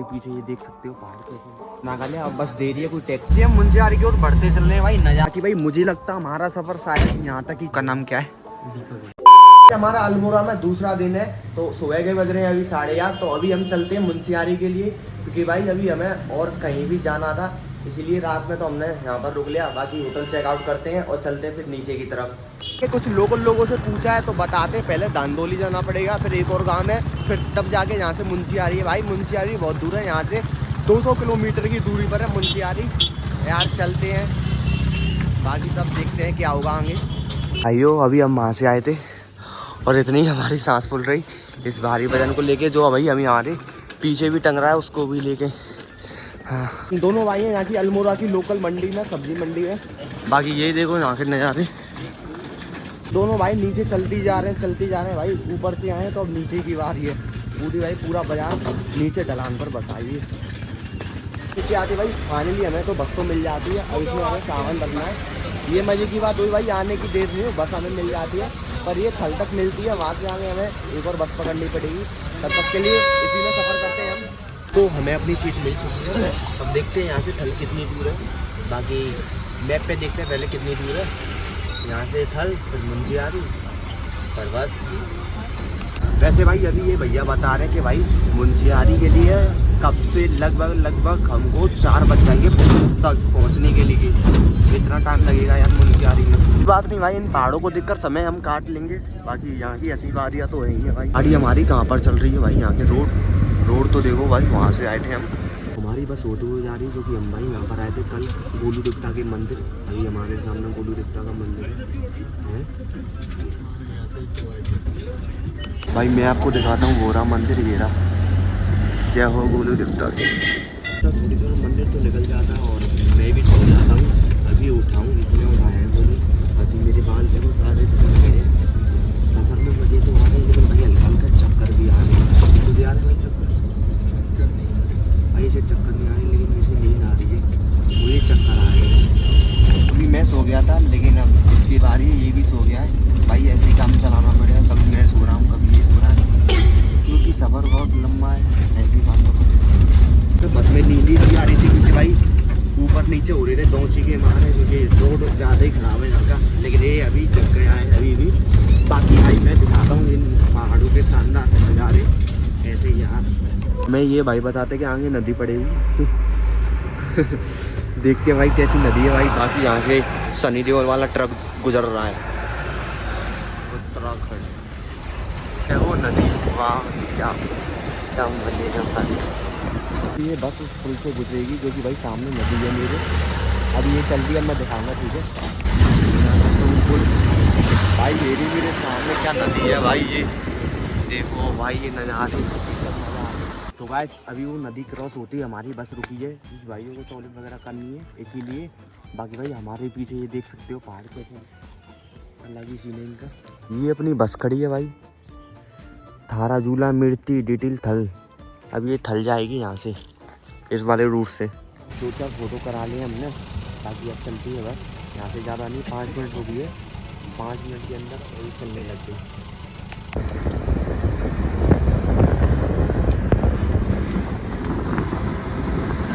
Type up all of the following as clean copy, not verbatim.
पीछे ये देख सकते हो पहाड़ पे नागालैंड। अब बस देरी है कोई टैक्सी, हम मुंशियारी की ओर बढ़ते चल रहे हैं भाई। नया कि भाई मुझे लगता हमारा सफर शायद यहाँ तक ही। का नाम क्या है? दीपक। हमारा अल्मोड़ा में दूसरा दिन है, तो सुबह के बज रहे हैं अभी 8:30। तो अभी हम चलते हैं मुंशियारी के लिए, क्योंकि भाई अभी हमें और कहीं भी जाना था, इसीलिए रात में तो हमने यहाँ पर रुक लिया। बाकी होटल चेकआउट करते हैं और चलते हैं फिर नीचे की तरफ। कुछ लोकल लोगों से पूछा है तो बताते हैं, पहले दांदोली जाना पड़ेगा, फिर एक और गांव है, फिर तब जाके यहाँ से मुंशियारी है। भाई मुंशियारी बहुत दूर है, यहाँ से 200 किलोमीटर की दूरी पर है मुंशियारी। यार चलते हैं, बाकी सब देखते हैं क्या होगा आगे। आइयो अभी हम वहाँ से आए थे और इतनी हमारी सांस फूल रही इस भारी वजन को लेके, जो भाई हम यहाँ रहे पीछे भी टंग रहा है उसको भी लेके। हाँ दोनों भाई हैं यहाँ की अल्मोड़ा की लोकल मंडी में, सब्जी मंडी है। बाकी ये देखो यहाँ के नज़ारे, दोनों भाई नीचे चलती जा रहे हैं भाई। ऊपर से आए तो अब नीचे की बारी है पूरी भाई, पूरा बाजार नीचे ढलान पर बस आई है। नीचे आती भाई फाइनली हमें तो बस तो मिल जाती है। अब इसमें हमें सामान रखना है। ये मजे की बात हुई भाई, आने की देर नहीं हो, बस हमें मिल जाती है, पर ये थल तक मिलती है। वहाँ से आगे हमें एक और बस पकड़नी पड़ेगी। तब तक के लिए इसी में सफ़र करते हैं हम। तो हमें अपनी सीट मिल चुकी है। अब देखते हैं यहाँ से थल कितनी दूर है, बाकी मैप पे देखते हैं पहले कितनी दूर है यहाँ से थल, फिर मुंशियारी पर बस। वैसे भाई अभी ये भैया बता रहे हैं कि भाई मुंशियारी के लिए कब से लगभग हमको 4 बज जाएंगे तक पहुँचने के लिए। इतना टाइम लगेगा यार मुंशियारी में। बात नहीं भाई, इन पहाड़ों को देखकर समय हम काट लेंगे। बाकी यहाँ की ऐसी वादियाँ तो है ही है भाई। गाड़ी हमारी कहाँ पर चल रही है भाई, यहाँ के रोड तो देखो भाई। वहाँ से आए थे हम, हमारी बस होते हुए जा रही है, जो कि हम भाई यहाँ पर आए थे कल गोलू देवता के मंदिर। अभी हमारे सामने गोलू देवता का मंदिर है। भाई मैं आपको दिखाता हूँ, गोरा मंदिर ये रहा। जय हो गोलू देवता के। थोड़ी देर मंदिर तो निकल जाता है और मैं भी सो जाता हूँ। अभी उठाऊँ इसने उठाया है मुझे। अभी मेरे बाल देखो सारे निकल गए हैं। सफ़र में मजे तो आ रहे, लेकिन भाई हल्का हल्का चक्कर भी आ रहे हैं। मुझे यार भाई चक्कर भाई से चक्कर नहीं आ रही, लेकिन मुझे नींद आ रही है, मुझे चक्कर आ रहे हैं। अभी मैं सो गया था, लेकिन अब इसकी बारी है, ये भी सो गया है भाई। ऐसे ही काम चलाना पड़ेगा, कभी मैं सो रहा हूँ कभी ये सो रहा है, क्योंकि सफ़र बहुत लंबा है। ऐसी बात तो बस में नींद ही नहीं आ रही थी, क्योंकि भाई ऊपर नीचे हो रहे थे दो चीज़ें मारे, क्योंकि रोड ज़्यादा ही ख़राब है यहाँ का। लेकिन ये अभी जग गया है अभी भी। बाकी भाई मैं दिखाता हूँ इन पहाड़ों के शानदार नज़ारे ऐसे ही यार। मैं ये भाई बताते कि आगे नदी पड़ेगी देखते हैं भाई कैसी नदी है भाई। बाकी यहाँ से सनी देओल वाला ट्रक गुजर रहा है, उत्तराखंड है वो नदी। वाह क्या मजे भाई। ये बस उस पुल से गुजरेगी, जो कि भाई सामने नदी है मेरे। अभी ये चल रही है, मैं दिखाऊंगा ठीक है। पुल भाई मेरे सामने क्या नदी है भाई, ये देखो भाई ये नज़ारे। तो गाइस अभी वो नदी क्रॉस होती है, हमारी बस रुकी है। जिस भाइयों को टॉयलेट वगैरह करनी है इसीलिए। बाकी भाई हमारे पीछे ये देख सकते हो पहाड़ पे अलग ही सीन है इनका। ये अपनी बस खड़ी है भाई, थारा झूला मिर्ती डिटेल थल। अब ये थल जाएगी यहाँ से, इस वाले रूट से। 2-4 फोटो करा लिए हमने, बाकी अब चलती है बस। यहाँ से ज़्यादा नहीं, 5 मिनट हो गई है। 5 मिनट के अंदर वही चलने लग गई।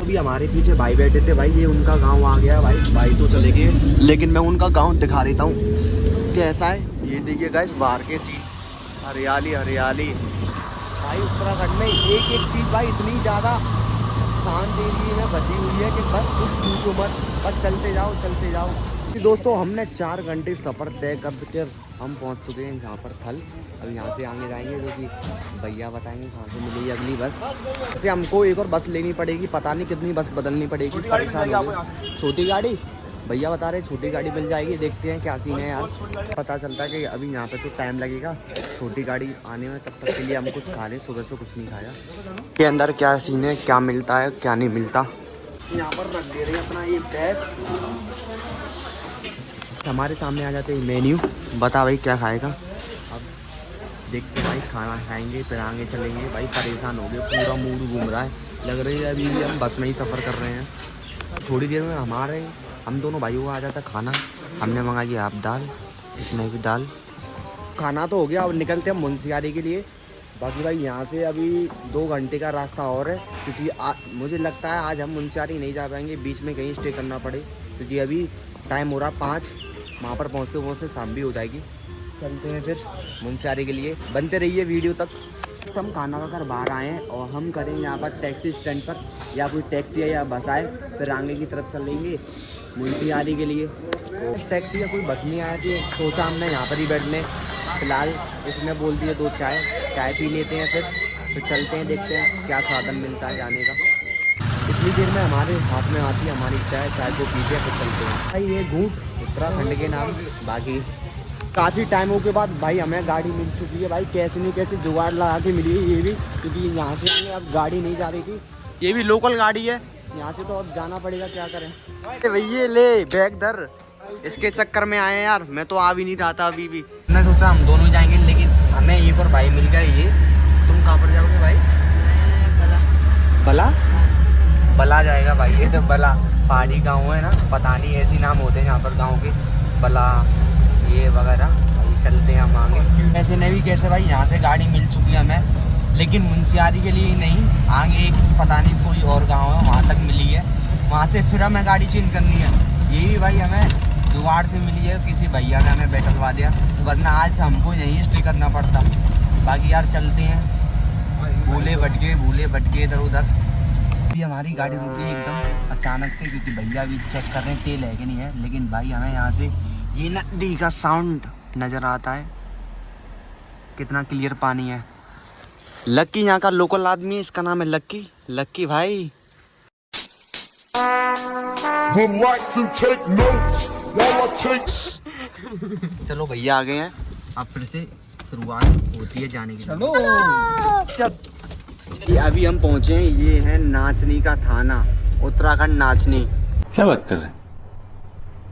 अभी हमारे पीछे भाई बैठे थे भाई, ये उनका गांव आ गया भाई तो चले गए, लेकिन मैं उनका गांव दिखा देता हूँ कैसा है। ये देखिए गाइस बाहर के सीन, हरियाली भाई। उत्तराखंड में एक चीज़ भाई इतनी ज़्यादा शांत एरिया में बसी हुई है कि बस कुछ पूछो मत, बस चलते जाओ। दोस्तों हमने 4 घंटे सफ़र तय करके हम पहुंच चुके हैं यहाँ पर थल। अब यहाँ से आगे जाएंगे, जो कि भैया बताएंगे कहाँ से मिलेगी अगली बस। जैसे हमको एक और बस लेनी पड़ेगी, पता नहीं कितनी बस बदलनी पड़ेगी, परेशान हो गए। छोटी गाड़ी भैया बता रहे छोटी गाड़ी मिल जाएगी, देखते हैं क्या सीन है यार। पता चलता है कि अभी यहाँ पे तो टाइम लगेगा छोटी गाड़ी आने में, तब तक के लिए हम कुछ खा लें। सुबह से कुछ नहीं खाया। के अंदर क्या सीन है, क्या मिलता है क्या नहीं मिलता। यहाँ पर रख दे रहे हैं अपना ये बैग। हमारे सामने आ जाते हैं मेन्यू, बता भाई क्या खाएगा। अब देखते भाई खाना खाएंगे फिर आगे चलेंगे। भाई परेशान हो गए, पूरा मूड घूम रहा है, लग रही है अभी भी हम बस में ही सफ़र कर रहे हैं। थोड़ी देर में हम दोनों भाइयों को आ जाता खाना। हमने मंगाई आप दाल, इसमें भी दाल। खाना तो हो गया, अब निकलते हैं मुंशियारी के लिए। बाकी भाई यहाँ से अभी 2 घंटे का रास्ता और है, क्योंकि मुझे लगता है आज हम मुंशियारी नहीं जा पाएंगे, बीच में कहीं स्टे करना पड़े, क्योंकि अभी टाइम हो रहा 5, वहाँ पर पहुँचते पहुँचते शाम भी हो जाएगी। चलते हैं फिर मुंशियारी के लिए, बनते रहिए वीडियो तक। हम खाना खाकर बाहर आए हैं और हम करेंगे यहाँ पर टैक्सी स्टैंड पर, या कोई टैक्सी है या बस आए, फिर आगे की तरफ चलेंगे मुंशियारी के लिए। टैक्सी या कोई बस नहीं आया थी, सोचा हमने यहाँ पर ही बैठ लें। फिलहाल इसने बोल दिया 2 चाय पी लेते हैं, फिर चलते हैं, देखते हैं क्या साधन मिलता है जाने का। इतनी देर में हमारे हाथ में आती है हमारी चाय को पीते हैं, फिर चलते हैं। भाई ये घूट उत्तराखंड के नाम। बाकी काफ़ी टाइमों के बाद भाई हमें गाड़ी मिल चुकी है। भाई कैसे नहीं कैसे जुगाड़ लगा के मिली है ये भी, क्योंकि यहाँ से हमें अब गाड़ी नहीं जा रही थी। ये भी लोकल गाड़ी है, यहाँ से तो अब जाना पड़ेगा, क्या करें। भैया ले बैग धर, इसके चक्कर में आए यार, मैं तो आ भी नहीं रहा था अभी भी। मैंने सोचा हम दोनों जाएंगे, लेकिन हमें एक और भाई मिल गया। ये तुम कहाँ पर जाओगे भाई? बला बला जाएगा भाई, ये तो बला पहाड़ी गांव है ना, पता नहीं ऐसी नाम होते हैं यहाँ पर गांव के, बला ये वगैरह। अभी चलते हैं हम आगे। ऐसे नहीं भी कैसे भाई, यहाँ से गाड़ी मिल चुकी है हमें, लेकिन मुंशियारी के लिए ही नहीं, आगे एक पता नहीं कोई और गाँव है वहाँ तक मिली है, वहाँ से फिर हमें गाड़ी चेंज करनी है। ये भी भाई हमें जुगाड़ से मिली है, किसी भैया ने हमें बैठलवा दिया, वरना आज हमको यहीं स्टे करना पड़ता। बाकी यार चलते हैं, भूले भटके इधर उधर। अभी हमारी गाड़ी रुक गई एकदम अचानक से, क्योंकि भैया भी चेक कर रहे हैं तेल है कि नहीं है। लेकिन भाई हमें यहाँ से ये नदी का साउंड नज़र आता है, कितना क्लियर पानी है। लक्की यहाँ का लोकल आदमी है, इसका नाम है लक्की। लक्की भाई चलो भैया आ गए हैं, अब फिर से शुरुआत होती है जाने की। चलो अभी हम पहुंचे हैं, ये है नाचनी का थाना, उत्तराखंड नाचनी। क्या बात कर रहे हैं?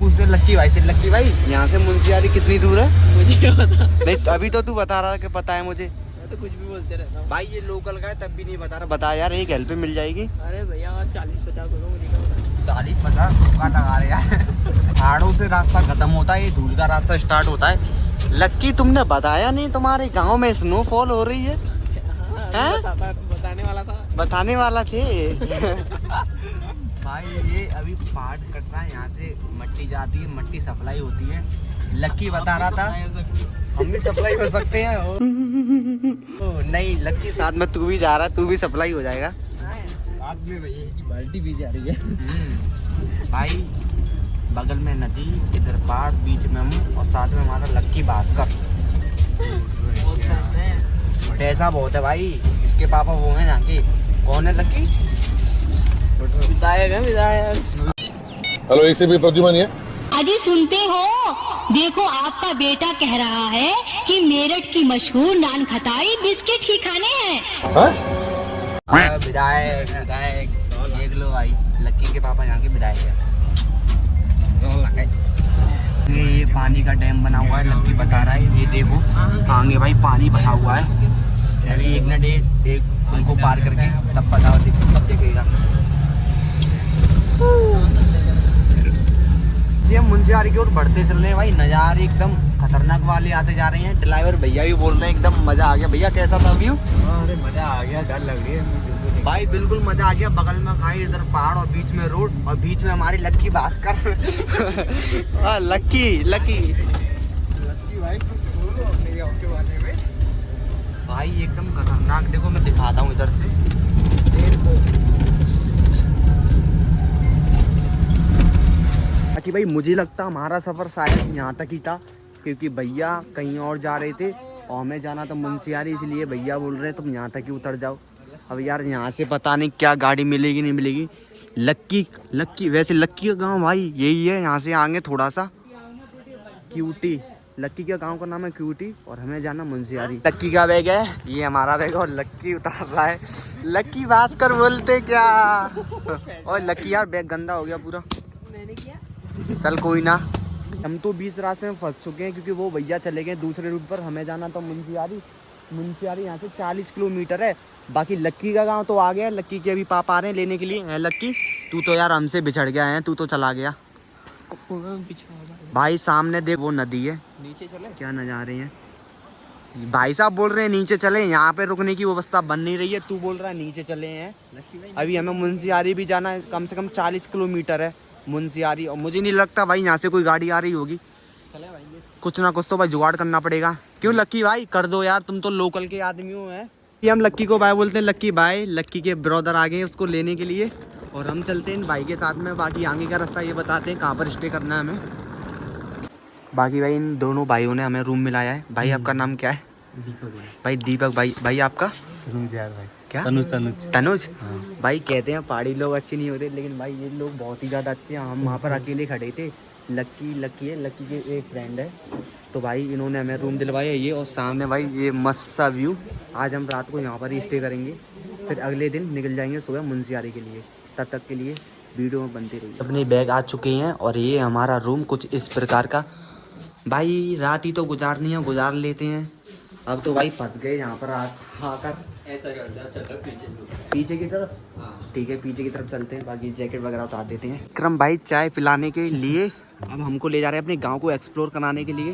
पूछते लक्की भाई से, लक्की भाई यहाँ से मुंशियारी कितनी दूर है? मुझे क्या पता। नहीं तो अभी तो तू बता रहा कि पता है मुझे, मैं तो कुछ भी बोलते रहता हूँ। भाई ये लोकल का है तब भी नहीं बता रहा, बता यार, एक हेल्प मिल जाएगी। अरे भैया 40-50 होगा, मुझे क्या पता। 40-50 रुपया लगा रहे यार। पहाड़ों से रास्ता खत्म होता है, ये धूल का रास्ता स्टार्ट होता है। लक्की तुमने बताया नहीं तुम्हारे गाँव में स्नोफॉल हो रही है? बताने वाला थे। भाई ये अभी पहाड़ कट रहा है, यहाँ से मट्टी जाती है, मट्टी सप्लाई होती है। लक्की बता रहा था हम भी सप्लाई हो सकते हैं। नहीं लक्की साथ में तू भी जा रहा है, तू भी सप्लाई हो जाएगा साथ में। भैया बाल्टी भी जा रही है। भाई बगल में नदी, इधर पहाड़, बीच में हम, और साथ में हमारा लक्की भास्कर। पैसा बहुत है भाई, इसके पापा वो हैं यहाँ के। कौन है लक्की? विधायक है, विधायक। हेलो, एक से भी प्रद्युमन है। अजी सुनते हो, देखो आपका बेटा कह रहा है कि मेरठ की मशहूर नान खटाई बिस्किट ही खाने हैं। विधायक विधायक देख लो भाई, लक्की के पापा यहाँ के विधायक है। ये पानी का डैम बना हुआ है, लक्की बता रहा है। ये देखो आगे भाई पानी भरा हुआ है। अभी 1 मिनट एक उनको पार करके तब पता तब देखेगा। हम मुंशियारी की ओर बढ़ते चल रहे हैं भाई, नज़ारे एकदम खतरनाक वाले आते जा रहे हैं। ड्राइवर भैया भी बोल रहे हैं एकदम मजा आ गया। भैया कैसा था व्यू? अरे मजा आ गया, डर लग रही है भाई, बिल्कुल मजा आ गया। बगल में खाई, इधर पहाड़ और बीच में रोड, और बीच में हमारी लक्की भास्कर। लक्की लक्की भाई एकदम खतरनाक। देखो मैं दिखाता हूँ इधर से, कि भाई मुझे लगता हमारा सफ़र शायद यहाँ तक ही था, क्योंकि भैया कहीं और जा रहे थे और हमें जाना था मुंशियारी, इसलिए भैया बोल रहे हैं तुम यहाँ तक ही उतर जाओ। अब यार यहाँ से पता नहीं क्या गाड़ी मिलेगी नहीं मिलेगी। लक्की वैसे लक्की का गांव भाई यही है, यहाँ से आगे थोड़ा सा क्यूटी। लक्की के गांव का नाम है क्यूटी, और हमें जाना मुंशियारी। लक्की का बैग है, ये हमारा बैग है, और लक्की उतार रहा है। लक्की भास्कर बोलते क्या। और लक्की यार बैग गंदा हो गया पूरा। मैंने किया, चल कोई ना। हम तो 20 रास्ते में फंस चुके हैं, क्योंकि वो भैया चले गए दूसरे रूट पर। हमें जाना तो मुंशियारी यहाँ से 40 किलोमीटर है। बाकी लक्की का गांव तो आ गया, लक्की के अभी पापा आ रहे हैं लेने के लिए। है लक्की, तू तो यार हमसे बिछड़ गया है, तू तो चला गया भाई। सामने देख वो नदी है, नीचे चले क्या नज़ारे हैं। भाई साहब बोल रहे हैं नीचे चले, यहाँ पे रुकने की व्यवस्था बन नहीं रही है, तू बोल रहा है नीचे चले हैं। अभी हमें मुंशियारी भी जाना है, कम से कम 40 किलोमीटर है मुंशियारी, और मुझे नहीं लगता भाई यहाँ से कोई गाड़ी आ रही होगी। कुछ ना कुछ तो भाई जुगाड़ करना पड़ेगा। क्यों लक्की भाई, कर दो यार, तुम तो लोकल के आदमी हो। हैं कि हम लक्की को भाई बोलते हैं, लक्की भाई, लक्की के ब्रदर आ गए हैं उसको लेने के लिए, और हम चलते हैं इन भाई के साथ में। बाकी आगे का रास्ता ये बताते हैं कहाँ पर स्टे करना है हमें। बाकी भाई इन दोनों भाइयों ने हमें रूम मिलाया है। भाई आपका नाम क्या है? दीपक भाई दीपक भाई। भाई आपका भाई क्या? तनुज। तनुज। भाई कहते हैं पहाड़ी लोग अच्छे नहीं होते, लेकिन भाई ये लोग बहुत ही ज़्यादा अच्छे हैं। हम वहाँ पर अकेले खड़े थे, लक्की है, लक्की के एक फ्रेंड है, तो भाई इन्होंने हमें रूम दिलवाया ये, और सामने भाई ये मस्त सा व्यू। आज हम रात को यहाँ पर ही स्टे करेंगे, फिर अगले दिन निकल जाएंगे सुबह मुंशियारी के लिए। तब तक के लिए वीडियो में बनती रही। अपने बैग आ चुके हैं और ये हमारा रूम कुछ इस प्रकार का। भाई रात ही तो गुजारनी है, गुजार लेते हैं। अब तो भाई फंस गए यहाँ पर आकर। ऐसा कर पीछे की तरफ, ठीक है पीछे की तरफ चलते हैं। बाकी जैकेट वगैरह उतार देते हैं। विक्रम भाई चाय पिलाने के लिए अब हमको ले जा रहे हैं अपने गांव को एक्सप्लोर कराने के लिए।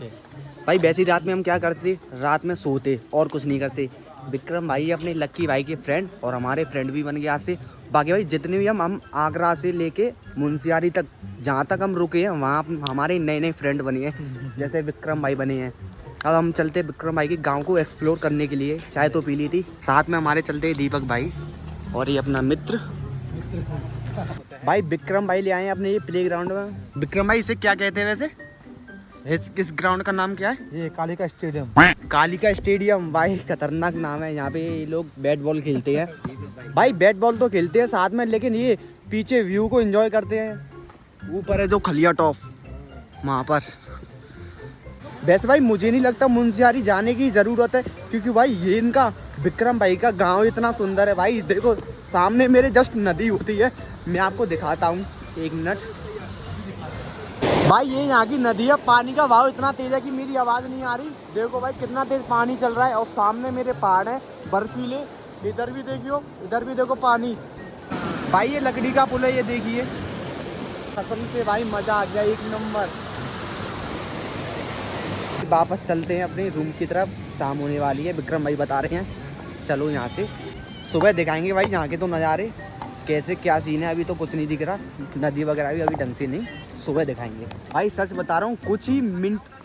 भाई वैसी रात में हम क्या करते, रात में सोते और कुछ नहीं करते। विक्रम भाई अपने लक्की भाई के फ्रेंड, और हमारे फ्रेंड भी बन गए आज से। बाकी भाई जितने भी हम आगरा से लेके मुंशियारी तक जहाँ तक हम रुके हैं, वहाँ हमारे नए नए फ्रेंड बने हैं, जैसे विक्रम भाई बने हैं। अब हम चलते हैं विक्रम भाई के गांव को एक्सप्लोर करने के लिए। चाय तो पी ली थी, साथ में हमारे चलते हैं दीपक भाई और ये अपना मित्र। भाई विक्रम भाई ले आए हैं अपने ये प्ले ग्राउंड में। विक्रम भाई इसे क्या कहते हैं वैसे? इस ग्राउंड का नाम क्या है? ये कालिका स्टेडियम। कालिका स्टेडियम। भाई खतरनाक नाम है। यहाँ पे लोग बैट बॉल खेलते हैं। भाई बैट बॉल तो खेलते हैं साथ में, लेकिन ये पीछे व्यू को एंजॉय करते हैं। ऊपर है जो खलिया टॉप, वहाँ पर। वैसे भाई मुझे नहीं लगता मुंशियारी जाने की ज़रूरत है, क्योंकि भाई ये इनका विक्रम भाई का गांव इतना सुंदर है। भाई देखो सामने मेरे जस्ट नदी होती है, मैं आपको दिखाता हूँ, एक मिनट। भाई ये यहाँ की नदी है, पानी का बहाव इतना तेज है कि मेरी आवाज़ नहीं आ रही। देखो भाई कितना तेज पानी चल रहा है, और सामने मेरे पहाड़ हैं बर्फीले। इधर भी देखियो, इधर भी देखो पानी। भाई ये लकड़ी का पुल है, ये देखिए। कसम से भाई मज़ा आ गया, एक नंबर। वापस चलते हैं अपने रूम की तरफ, शाम होने वाली है। विक्रम भाई बता रहे हैं चलो यहाँ से, सुबह दिखाएंगे भाई यहाँ के तो नज़ारे कैसे क्या सीन है। अभी तो कुछ नहीं दिख रहा, नदी वगैरह भी अभी ढंग से नहीं, सुबह दिखाएंगे। भाई सच बता रहा हूँ,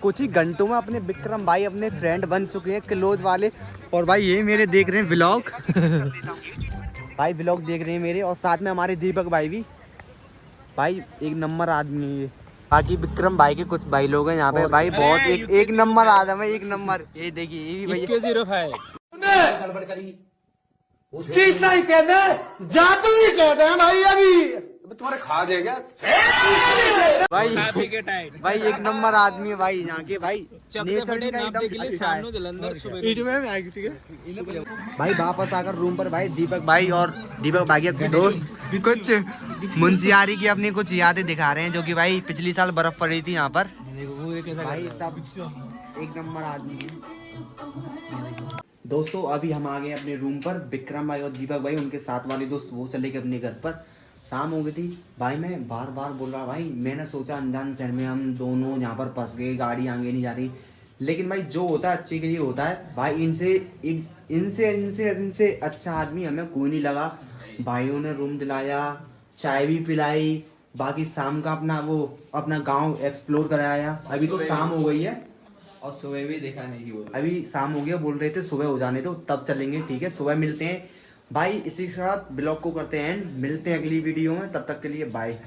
कुछ ही घंटों में अपने विक्रम भाई अपने फ्रेंड बन चुके हैं, क्लोज वाले। और भाई ये मेरे देख रहे हैं व्लॉग भाई व्लॉग देख रहे हैं मेरे, और साथ में हमारे दीपक भाई भी। भाई एक नंबर आदमी है ये। बाकी विक्रम भाई के कुछ भाई लोग हैं यहाँ पे। भाई बहुत एक नंबर आदम है, एक नंबर। ये देखिए, ये भी भैया 05 गड़बड़ करी उसकी इतना ही कहते हैं, जादू ही कहते हैं भाई। अभी तुम्हारे खा देगा भाई भाई एक नंबर आदमी है भाई यहाँ के। भाई नेचर भी का एकदम अच्छा है। भाई वापस आकर रूम पर भाई दीपक भाई और दीपक भाई के दोस्त कुछ मुंशियारी की अपनी कुछ यादें दिखा रहे हैं, जो कि भाई पिछली साल बर्फ पड़ी थी यहाँ पर। भाई सब एक नंबर आदमी है। दोस्तों अभी हम आ गए अपने रूम पर। विक्रम भाई और दीपक भाई उनके साथ वाले दोस्त वो चले गए अपने घर पर। शाम हो गई थी। भाई मैं बार बार बोल रहा, भाई मैंने सोचा अनजान शहर में हम दोनों यहाँ पर फंस गए, गाड़ी आगे नहीं जा रही। लेकिन भाई जो होता है अच्छे के लिए होता है। भाई इनसे अच्छा आदमी हमें कोई नहीं लगा। भाइयों ने रूम दिलाया, चाय भी पिलाई, बाकी शाम का अपना गांव एक्सप्लोर कराया। अभी तो शाम हो गई है और सुबह भी दिखाने की बोल। अभी शाम हो गया, बोल रहे थे सुबह हो जाने दो तब चलेंगे। ठीक है सुबह मिलते हैं भाई। इसी के साथ ब्लॉग को करते हैं एंड, मिलते हैं अगली वीडियो में। तब तक के लिए बाय।